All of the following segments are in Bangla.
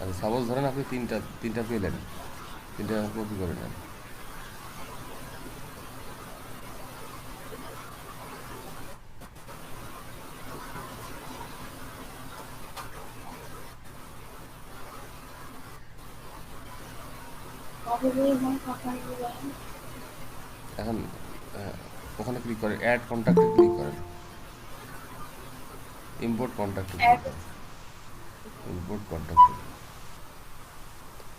আচ্ছা, সাপোজ ধরেন আপনি তিনটা তিনটা পেলেন, তিনটা কপি করে নেন। এখন আহ, ওখানে ক্লিক করেন, অ্যাড কন্ট্যাক্টে ক্লিক করেন, ইম্পোর্ট কন্ট্যাক্টে ক্লিক করেন, ইম্পোর্ট কন্ট্যাক্টে।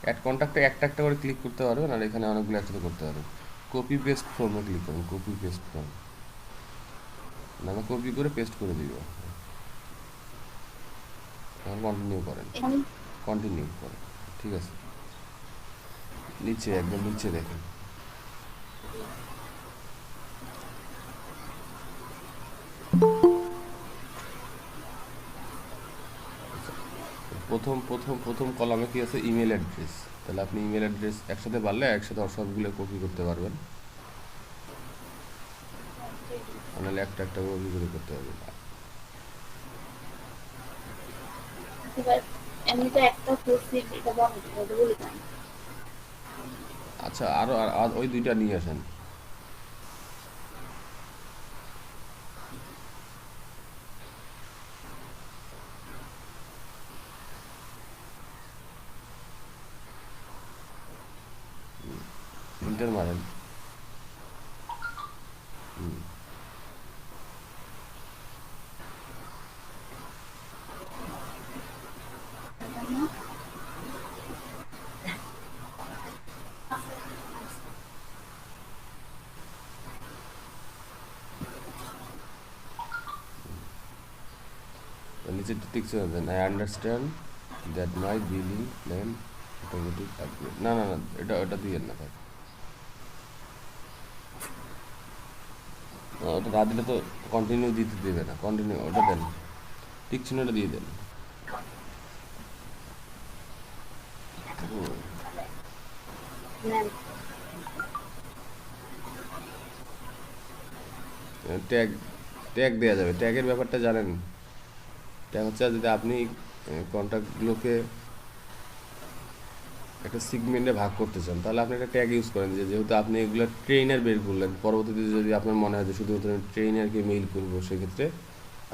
অ্যাড কন্ট্যাক্টে একটা একটা করে ক্লিক করতে পারবেন, আর এখানে অনেকগুলো একসাথে করতে পারবেন। কপি পেস্ট ফর্মে ক্লিক করুন, কপি পেস্ট ফর্ম, না কপি করে পেস্ট করে দিব। এখন কন্টিনিউ করেন, কন্টিনিউ করেন। ঠিক আছে, নিচে একদম নিচে দেখেন। প্রথম প্রথম প্রথম কলামে কি আছে, ইমেল অ্যাড্রেস। তাহলে আপনি ইমেল অ্যাড্রেস একসাথে বাড়লে একসাথে সবগুলো কপি করতে পারবেন, নাহলে একটা একটা কপি করে করতে পারবেন। আচ্ছা, আরও ওই দুইটা নিয়ে আসেন। ইন্টার মারেন। নিচে টিক চিহ্ন দেন, I understand that my billing plan automatic upgrade. না না না, এটা ওটা দিয়েন না ভাই, ওটা না দিলে তো কন্টিনিউ দিতে দেবে না, কন্টিনিউ ওটা দেন, টিক চিহ্নটা দিয়ে দেন। ট্যাগ, ট্যাগ দেওয়া যাবে, ট্যাগের ব্যাপারটা জানেন? ট্যাগ হচ্ছে যদি আপনি কন্ট্যাক্টগুলোকে একটা সিগমেন্টে ভাগ করতে চান, তাহলে আপনি একটা ট্যাগ ইউজ করেন, যে যেহেতু আপনি এগুলো ট্রেইনার বের করলেন, পরবর্তীতে যদি আপনার মনে হয় যে শুধুমাত্র আমি ট্রেইনারকে মেইল করবো, সেক্ষেত্রে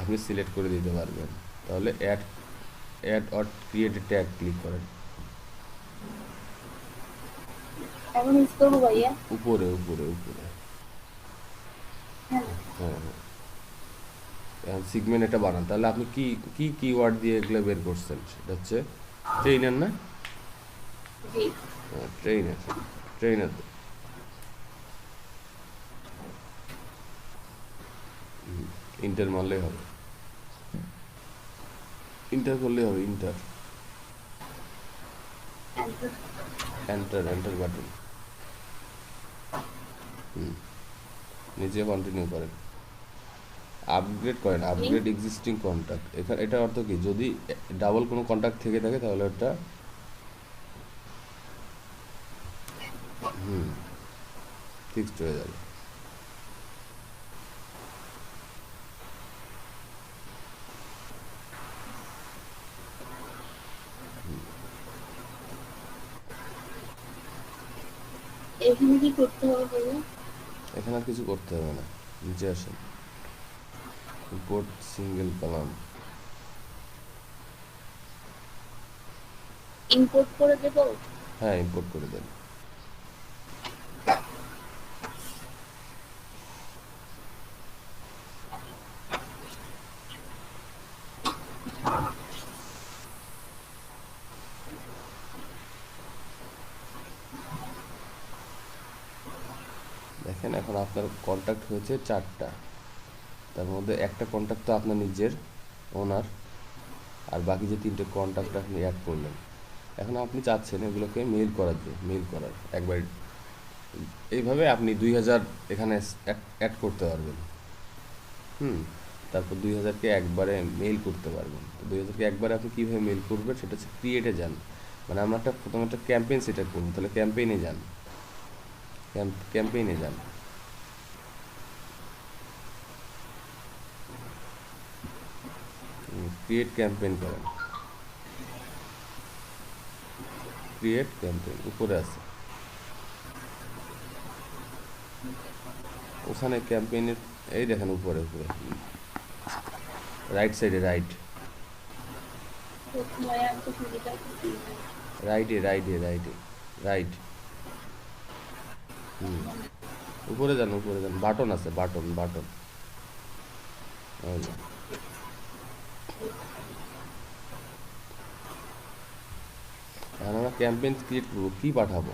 আপনি সিলেক্ট করে দিতে পারবেন। তাহলে add, add or create a tag click করেন, উপরে উপরে উপরে। হ্যাঁ হ্যাঁ, এখন সিগমেন্ট এটা বানান। তাহলে আপনি কি কি কিওয়ার্ড দিয়ে এগুলো বের করছেন, সেটা হচ্ছে ট্রেইনার না? হ্যাঁ, ট্রেইনার, ট্রেইনার। ইন্টার মারলেই হবে, ইন্টার করলেই হবে, ইন্টার, এন্টার, এন্টার বাটন। নিচে কন্টিনিউ করেন, আপগ্রেড করেন, আপগ্রেড এক্সিস্টিং কন্ট্যাক্ট। এখানে এটা অর্থ কি, যদি ডাবল কোনো কন্ট্যাক্ট থেকে থাকে তাহলে ওটা ফিক্সড হয়ে যাবে। এখানে আর কিছু করতে হবে না, নিচে আসেন, ইম্পোর্ট সিঙ্গেল কলাম। হ্যাঁ, ইম্পোর্ট করে দেন। দেখেন এখন আপনার কন্ট্যাক্ট হয়েছে 4টা, তার মধ্যে একটা কন্ট্যাক্ট তো আপনার নিজের ওনার, আর বাকি যে 3টে কন্ট্যাক্ট আপনি অ্যাড করলেন। এখন আপনি চাচ্ছেন এগুলোকে মেইল করার জন্য, মেইল করার একবার, এইভাবে আপনি 2000 এখানে অ্যাড করতে পারবেন। তারপর 2000কে একবারে মেইল করতে পারবেন। তো 2000কে একবারে আপনি কীভাবে মেইল করবেন, সেটা হচ্ছে ক্রিয়েটে যান, মানে আমরা প্রথমে একটা ক্যাম্পেইন সেট আপ করবো, তাহলে ক্যাম্পেইনে যান, ক্যাম্পেইনে যান, ক্রিয়েট ক্যাম্পেইন করেন। ক্রিয়েট ক্যাম্পেইন উপরে আছে, ওখানে ক্যাম্পেইনের এই দেখেন উপরে উপরে রাইট সাইডে রাইটে রাইটে রাইটে রাইট হুম উপরে যান বাটন আছে, বাটন বাটন এখন আমরা ক্যাম্পেইন ক্রিয়েট করবো, কী পাঠাবো?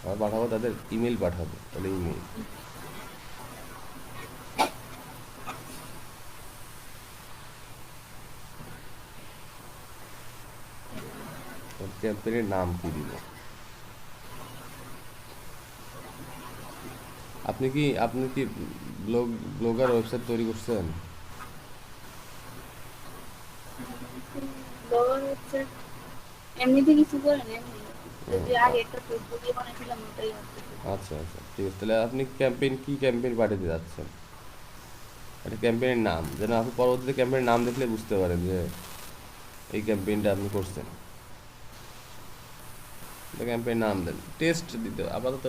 আমরা পাঠাবো তাদের ইমেল পাঠাবো, তাহলে ইমেল ক্যাম্পেইনের নাম কি দিব? আপনি কি ব্লগার ওয়েবসাইট তৈরি করছেন? এমনিতে কিছু করে না, এমনি যদি আগে একটা ফেসবুকে বানাইছিলাম ওটাই আছে। আচ্ছা আচ্ছা ঠিক আছে, তাহলে আপনি কি ক্যাম্পেইন পাঠাতে যাচ্ছেন? একটা ক্যাম্পেইনের নাম, যেন আপনি পরবর্তীতে ক্যাম্পেইনের নাম দেখলে বুঝতে পারেন যে এই ক্যাম্পেইনটা আপনি করছেন। ক্যাম্পেইন নাম দেন, টেস্ট দিতে হবে, আপাতত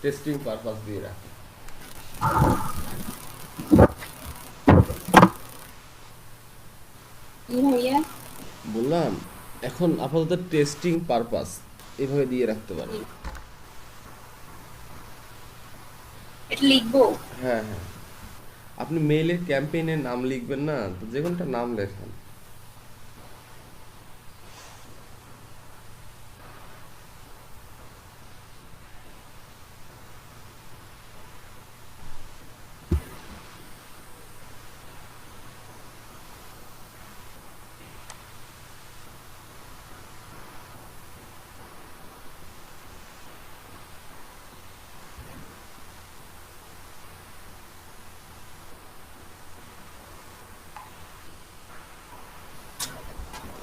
টেস্টিং পারপাস দিয়ে রাখেন। কি ভাইয়া? বললাম এখন আপাতত টেস্টিং পারপাস এভাবে দিয়ে রাখতে পারেন। এটা লিখবো? হ্যাঁ হ্যাঁ, আপনি মেইলে ক্যাম্পেইনের নাম লিখবেন না, তো যে কোনটা নাম লেখেন।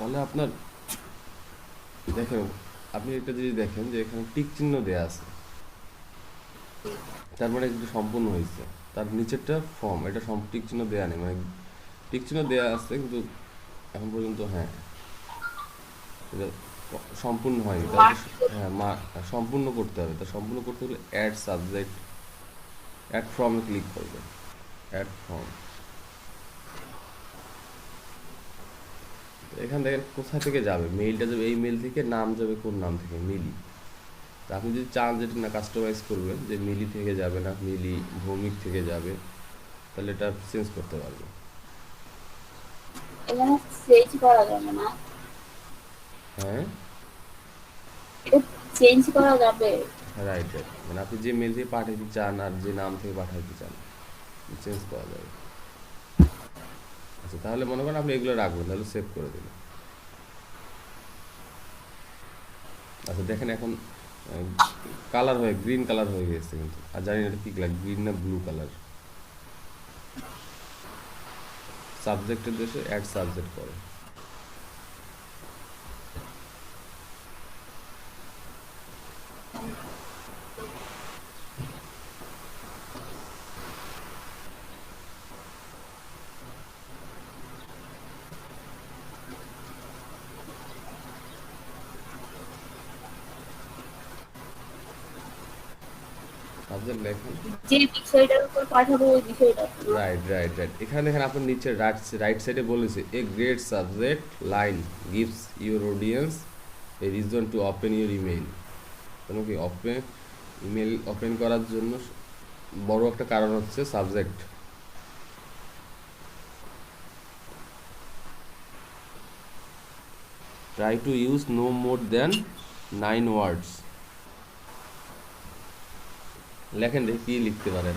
তাহলে আপনার দেখেন, আপনি এটা যদি দেখেন যে এখানে টিক চিহ্ন দেয়া আছে, তার মানে এটা সম্পূর্ণ হয়েছে। তার নিচেরটা ফর্ম, এটা টিক চিহ্ন দেয়া নেই, মানে টিক চিহ্ন দেয়া আছে কিন্তু এখন পর্যন্ত হ্যাঁ এটা সম্পূর্ণ হয়নি। তাহলে হ্যাঁ সম্পূর্ণ করতে হবে, তা সম্পূর্ণ করতে হলে অ্যাড সাবজেক্ট, অ্যাড ফর্মে ক্লিক করবেন, অ্যাড ফর্ম। এখান থেকে কোথা থেকে যাবে মেইলটা, যাবে এই মেল থেকে, নাম যাবে কোন নাম থেকে, মিলি। তা আপনি যদি চান যেটা না কাস্টমাইজ করবেন যে মিলি থেকে যাবে না মিলি ভৌমিক থেকে যাবে, তাহলে এটা চেঞ্জ করতে পারবেন। এখানে চেঞ্জ করা যাবে না? হ্যাঁ এটা চেঞ্জ করা যাবে? রাইট রাইট, মানে আপনি যে মেল থেকে পাঠাইতে চান আর যে নাম থেকে পাঠাইতে চান চেঞ্জ করা যাবে। আচ্ছা তাহলে মনে করেন আপনি এগুলো রাখবেন, তাহলে সেভ করে দিন। আচ্ছা দেখেন এখন কালার হয়ে গ্রিন কালার হয়ে গেছে, কিন্তু আর জানি না এটা কি কালার, গ্রিন না ব্লু কালার। সাবজেক্টের দেশে অ্যাড সাবজেক্ট করে। সাবজেক্ট লেখেন, যে বিষয়টার উপর পাঠাবো ওই বিষয়টা না? রাইট রাইট রাইট, এখানে দেখেন আপনার নিচে রাইট সাইডে বলেছে a great subject line gives your audience a reason to open your email. কেন কি ইমেল ওপেন করার জন্য বড় একটা কারণ হচ্ছে subject. Try to use no more than 9 words. লেখেন দেখি কি লিখতে পারেন।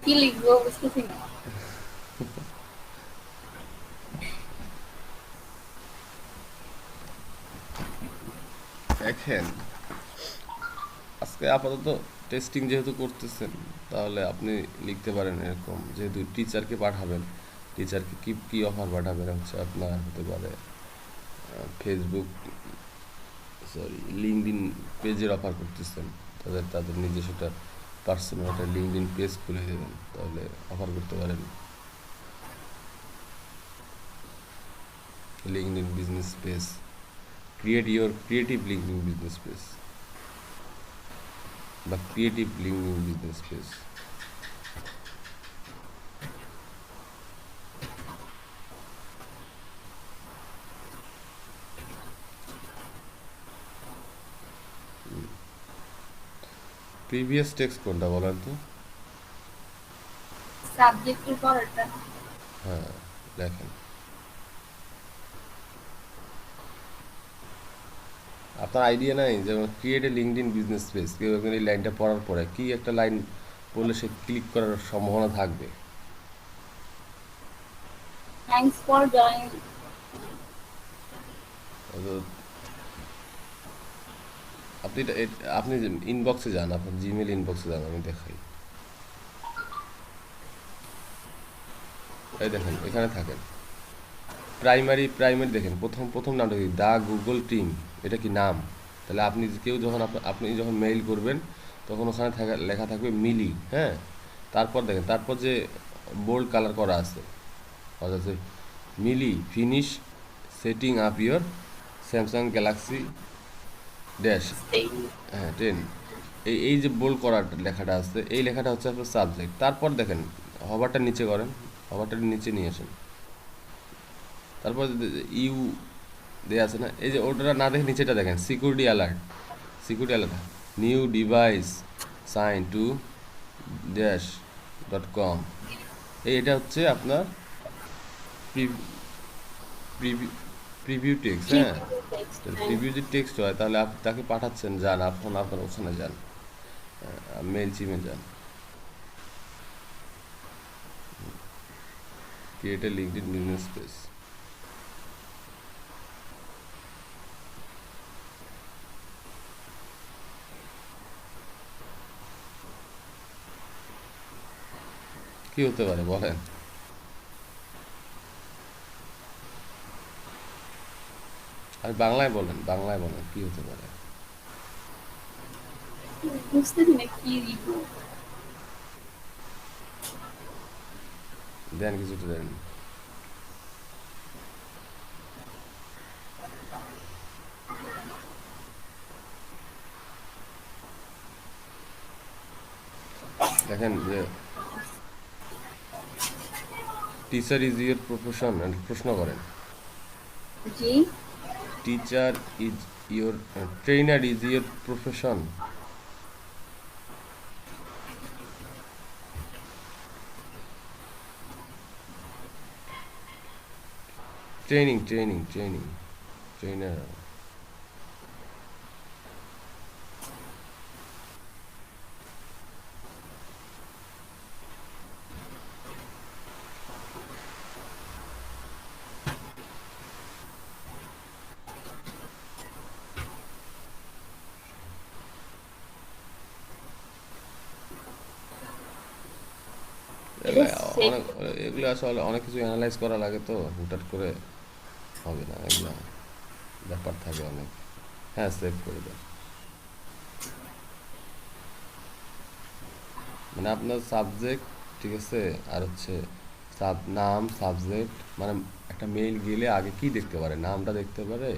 কি লিখবো বুঝতেছি না। দেখেন আজকে আপাতত টেস্টিং যেহেতু করতেছেন, তাহলে আপনি লিখতে পারেন এরকম, যেহেতু টিচারকে পাঠাবেন, টিচারকে কি কি অফার পাঠাবেন, হচ্ছে আপনার হতে পারে ফেসবুক লিঙ্কডইন পেজের অফার করতেছেন, তাদের নিজস্ব একটা পার্সোনাল একটা লিঙ্কডইন পেজ খুলে দেবেন, তাহলে অফার করতে পারেন। LinkedIn business page. Create your creative LinkedIn business page. The creative LinkedIn business page. Previous text কোনটা বলেন তো? সাবজেক্টের পরেরটা। হ্যাঁ, দেখেন আপনার আইডিয়া নাই যেমন create a LinkedIn business page, কেউ একজন এই লাইনটা পড়ার পরে কি একটা লাইন পড়লে সে ক্লিক করার সম্ভাবনা থাকবে? Thanks for joining. আপনি আপনি ইনবক্সে যান, আপনার জিমেল ইনবক্সে যান, আমি দেখাই। এই দেখেন এখানে থাকেন, প্রাইমারি দেখেন প্রথম প্রথম নামটা কি, দা গুগল টিম, এটা কি নাম? তাহলে আপনি কেউ যখন আপনি যখন মেইল করবেন তখন ওখানে লেখা থাকবে মিলি, হ্যাঁ। তারপর দেখেন, তারপর যে বোল্ড কালার করা আছে অর্থাৎ মিলি finish setting up your Samsung Galaxy dash, হ্যাঁ 10, এই যে বোল্ড করার লেখাটা আছে, এই লেখাটা হচ্ছে আপনার সাবজেক্ট। তারপর দেখেন হবারটা নিচে করেন, হবারটা নিচে নিয়ে আসেন, তারপর ইউ দেওয়া আছে না, এই যে ওটা না দেখে নিচেটা দেখেন security alert, new device sign to dash .com, এটা হচ্ছে আপনার প্রিভিউ টেক্সট, হ্যাঁ। প্রিভিউ যদি টেক্সট হয় তাহলে আপনি তাকে পাঠাচ্ছেন, যান আপনার ওখানে যান, মেল চিমে যান, create a LinkedIn business page. কি হতে পারে বলেন? আর বাংলায় বলেন কি হতে পারে? বুঝতেছি না কি দিব। দেন কিছুটা দেন। দেখেন যে টিচার ইজ ইয়োর প্রফেশন, প্রশ্ন করেন। জি। Teacher is your, trainer is your profession. Training trainer. অনেক এগুলো আসলে অনেক কিছু অ্যানালাইজ করা লাগে, তো হুটহাট করে হবে না, এগুলো ব্যাপার থাকে অনেক। হ্যাঁ, সেভ করে দেন। মানে আপনার সাবজেক্ট, ঠিক আছে, আর হচ্ছে নাম, সাবজেক্ট, মানে একটা মেইল গেলে আগে কি দেখতে পারে, নামটা দেখতে পারে,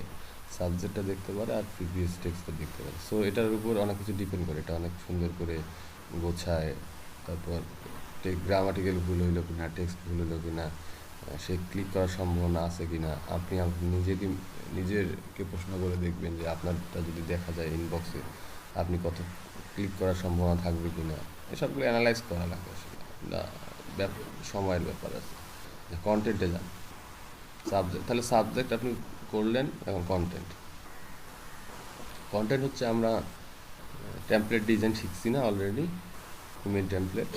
সাবজেক্টটা দেখতে পারে, আর প্রিভিয়াস টেক্সটটা দেখতে পারে। সো এটার উপর অনেক কিছু ডিপেন্ড করে, এটা অনেক সুন্দর করে গোছায়। তারপর গ্রামাটিক্যাল ভুল হইলো কিনা, টেক্সট ভুল হইলো কিনা, সে ক্লিক করার সম্ভাবনা আছে কিনা, আপনি নিজেকে প্রশ্ন করে দেখবেন যে আপনারটা যদি দেখা যায় ইনবক্সে, আপনি কত ক্লিক করার সম্ভাবনা থাকবে কিনা, এসবগুলো অ্যানালাইজ করা লাগে আসলে। না, সময়ের ব্যাপার আছে। কন্টেন্টে যান, তাহলে সাবজেক্ট আপনি করলেন, এখন কন্টেন্ট হচ্ছে আমরা টেমপ্লেট ডিজাইন শিখছি না অলরেডি, ইমেল টেমপ্লেট।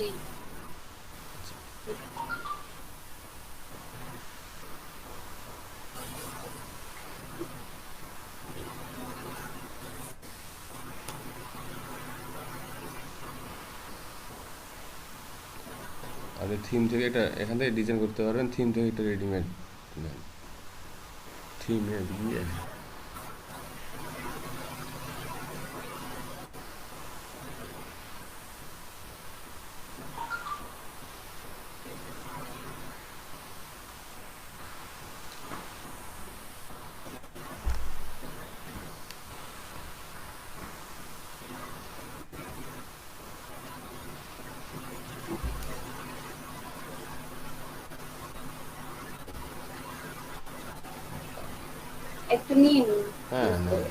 আপনি থিম থেকে এটা এখান থেকে ডিজাইন করতে পারবেন, থিম থেকে এটা রেডিমেড নেন, থিমে গিয়ে একটু নিয়ে নিন হ্যাঁ use নেন। করে।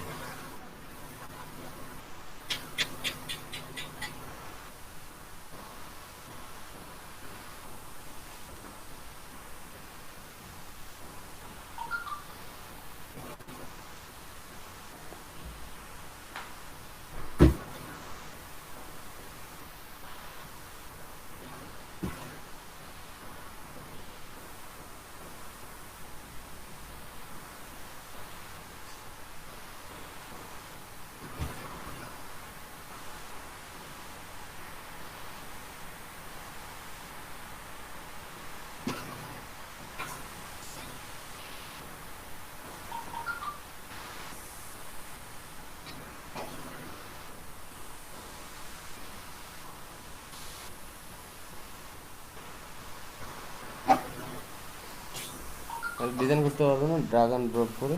ডিজাইন করতে পারবে না ড্রাগ অ্যান্ড ড্রপ করে?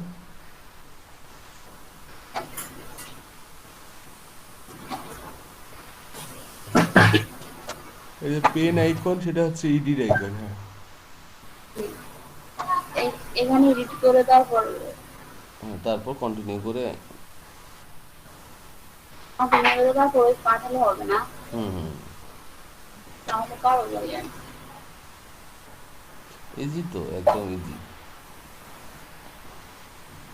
এই যে পেন আইকন সেটা হচ্ছে ইডির আইকন। হ্যাঁ এখানে এডিট করে তারপর হ্যাঁ, তারপর কন্টিনিউ করে। আপনি তারপর পাঠালে হবে না, হুম হুম। তাহলে কারো লাগে। ইজি তো, একদম ইজি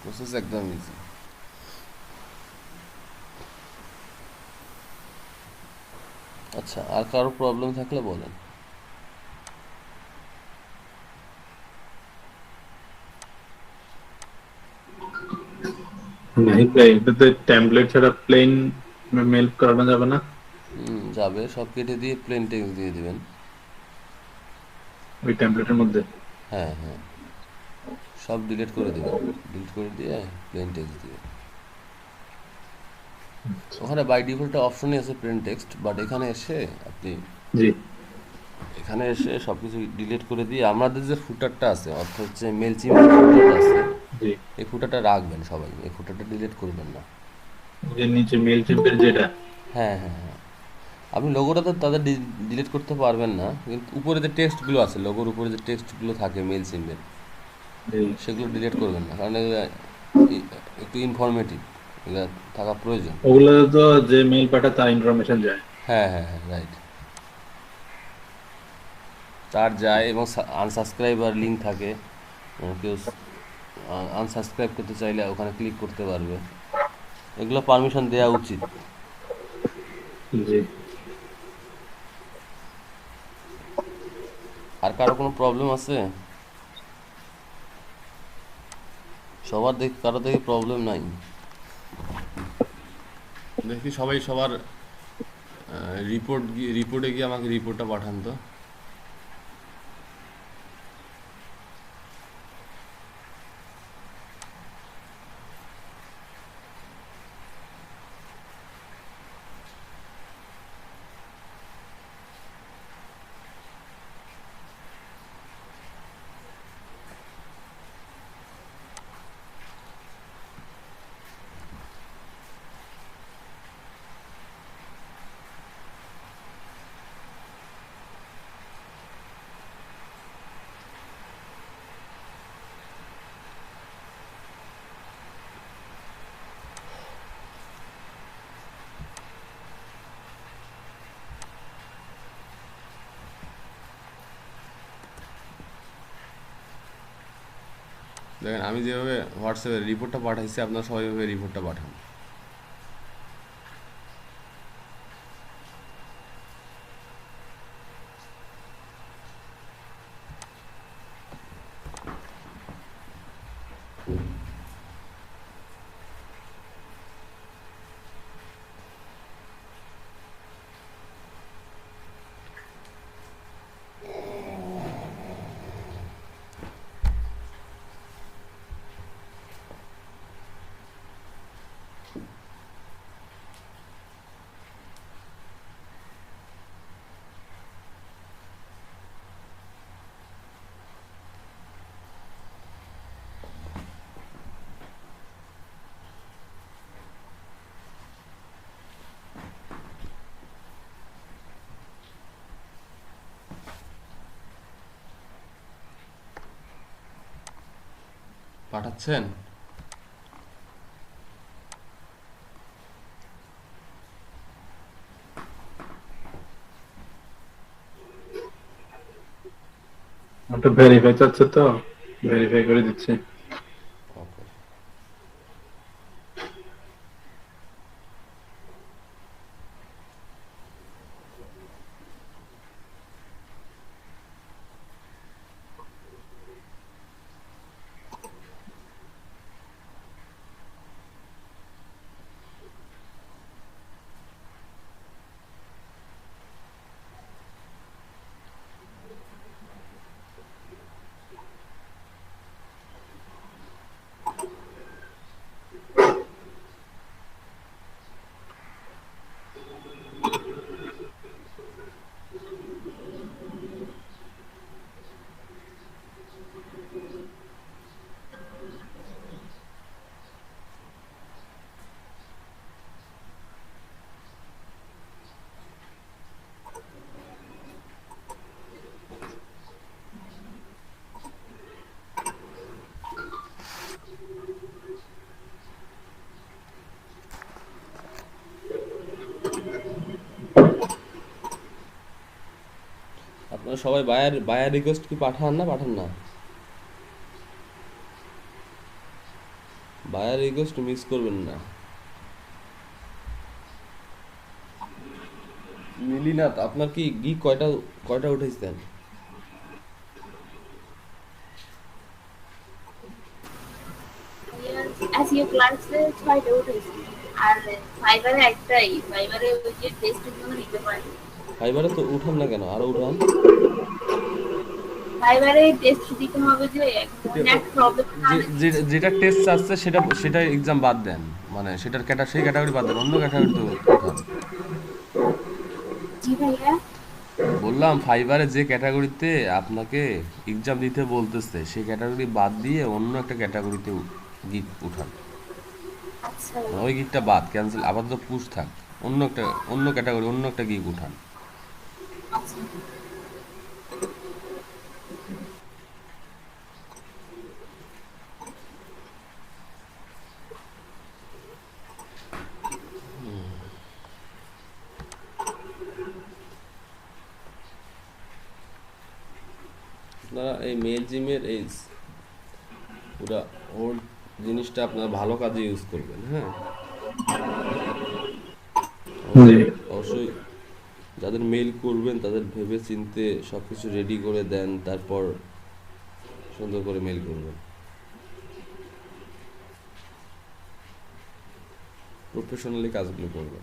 প্রসেস, একদম ইজি। আচ্ছা, আর কারো প্রবলেম থাকলে বলেন। नहीं प्लेन এটাতে টেমপ্লেট ছাড়া প্লেন মেল করানো যাবে না? যাবে, সব কেটে দিয়ে প্লেন টেক্সট দিয়ে দিবেন। ওই টেমপ্লেটের মধ্যে? হ্যাঁ হ্যাঁ, সব ডিলিট করে দিবেন, ডিলিট করে দিয়ে প্লেন টেক্সট দিবেন। ওখানে বাই ডিফল্ট অপশনই আছে প্লেন টেক্সট, বাট এখানে এসে আপনি জি এখানে এসে সব কিছু ডিলিট করে দিয়ে আমাদের যে ফুটারটা আছে, অর্থাৎ হচ্ছে মেল চিমের ফুটারটা আছে, জি। এই ফুটারটা রাখবেন সবাই, এই ফুটারটা ডিলিট করবেন না। যে নিচে মেল চিপের যেটা? হ্যাঁ হ্যাঁ হ্যাঁ, আপনি লোগোটা তো তাদের ডিলিট করতে পারবেন না, কিন্তু উপরে যে টেক্সটগুলো আছে, লোগোর উপরে যে টেক্সটগুলো থাকে মেল সিম্বের, জি। সেগুলো ডিলিট করবেন না, কারণ এগুলো একটু ইনফরমেটিভ, এগুলো থাকা প্রয়োজন। ওগুলো তো যে মেল পাঠায় তার ইনফরমেশন যায়। হ্যাঁ হ্যাঁ হ্যাঁ, রাইট। তার যায় এবং আনসাবস্ক্রাইবার লিঙ্ক থাকে, কেউ আনসাবস্ক্রাইব করতে চাইলে ওখানে ক্লিক করতে পারবে, এগুলো পারমিশন দেওয়া উচিত। জি। আর কারো কোনো প্রবলেম আছে? সবার কারো দেখি প্রবলেম নাই, দেখি সবাই সবার রিপোর্টে গিয়ে আমাকে রিপোর্টটা পাঠান তো। দেখেন, আমি যেভাবে হোয়াটসঅ্যাপে রিপোর্টটা পাঠাইছি, আপনারা সবাই এভাবে রিপোর্টটা পাঠান। পাঠাচ্ছেন? ওটা ভেরিফাই চাচ্ছে তো, ভেরিফাই করে দিচ্ছি। ওকে। আপনারা সবাই বায়ার বায়ার রিকোয়েস্ট কি পাঠান না পাঠান না? বায়ার রিকোয়েস্ট মিস করবেন না। মিলিনাথ, আপনার কি গিগ কয়টা কয়টা উঠেছেন? এসইও ক্লাসে 6টা উঠেছি। আর ফাইবারে একটাই, ফাইবারে ওই যে টেস্টের জন্য নিতে পারি। ফাইবারে তো উঠান না কেন, আরো উঠান। ফাইবারে টেস্ট দিতে হবে যে নেট প্রবলেম যেটা টেস্ট চাচ্ছে সেটা সেটা এক্সাম বাদ দেন, মানে সেটার সেই ক্যাটাগরি বাদ দেন, অন্য ক্যাটাগরিতে উঠান। জি ভাইয়া। বললাম ফাইবারে যে ক্যাটাগরিতে আপনাকে এক্সাম দিতে বলতেছে সেই ক্যাটাগরি বাদ দিয়ে অন্য একটা ক্যাটাগরিতে গিগ উঠান। আচ্ছা মানে ওই গিগটা বাদ, ক্যান্সেল, আপাতত পুশ থাক। অন্য ক্যাটাগরি অন্য একটা গিগ উঠান। আচ্ছা। আপনারা এই মেল জিমের এই পুরা ওল্ড জিনিসটা আপনারা ভালো কাজে ইউজ করবেন। হ্যাঁ, জি। অবশ্যই অবশ্যই যাদের মেল করবেন তাদের ভেবে চিনতে সব কিছু রেডি করে দেন, তারপর সুন্দর করে মেল করবেন। প্রফেশনালি কাজগুলো করবেন।